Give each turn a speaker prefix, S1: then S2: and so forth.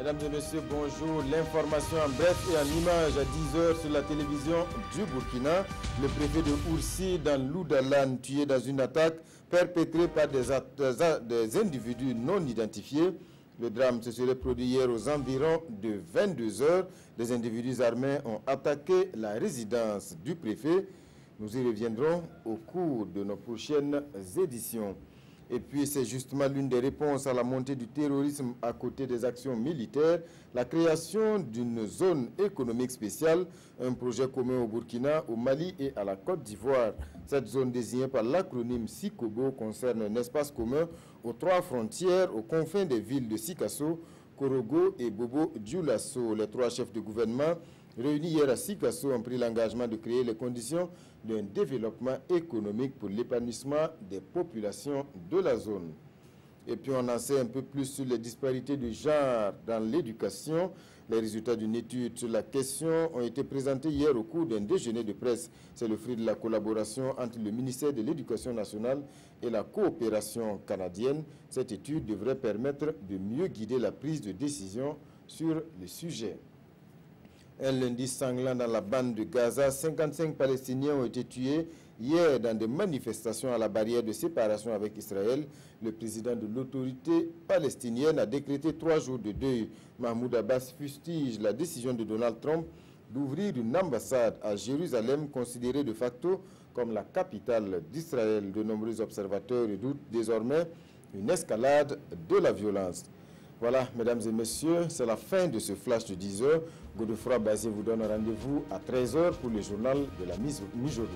S1: Mesdames et messieurs, bonjour. L'information en bref et en images à 10h sur la télévision du Burkina. Le préfet de Oursi dans l'Oudalan tué dans une attaque perpétrée par des individus non identifiés. Le drame se serait produit hier aux environs de 22h. Des individus armés ont attaqué la résidence du préfet. Nous y reviendrons au cours de nos prochaines éditions. Et puis c'est justement l'une des réponses à la montée du terrorisme à côté des actions militaires, la création d'une zone économique spéciale, un projet commun au Burkina, au Mali et à la Côte d'Ivoire. Cette zone désignée par l'acronyme SICOBO concerne un espace commun aux 3 frontières, aux confins des villes de Sikasso, Korogo et Bobo-Dioulasso. Les 3 chefs de gouvernement réunis hier à Sikasso ont pris l'engagement de créer les conditions d'un développement économique pour l'épanouissement des populations de la zone. Et puis on en sait un peu plus sur les disparités de genre dans l'éducation. Les résultats d'une étude sur la question ont été présentés hier au cours d'un déjeuner de presse. C'est le fruit de la collaboration entre le ministère de l'Éducation nationale et la coopération canadienne. Cette étude devrait permettre de mieux guider la prise de décision sur le sujet. Un lundi sanglant dans la bande de Gaza, 55 Palestiniens ont été tués hier dans des manifestations à la barrière de séparation avec Israël. Le président de l'autorité palestinienne a décrété 3 jours de deuil. Mahmoud Abbas fustige la décision de Donald Trump d'ouvrir une ambassade à Jérusalem, considérée de facto comme la capitale d'Israël. De nombreux observateurs redoutent désormais une escalade de la violence. Voilà, mesdames et messieurs, c'est la fin de ce flash de 10h. Godefroy Bazé vous donne rendez-vous à 13h pour le journal de la mi-journée.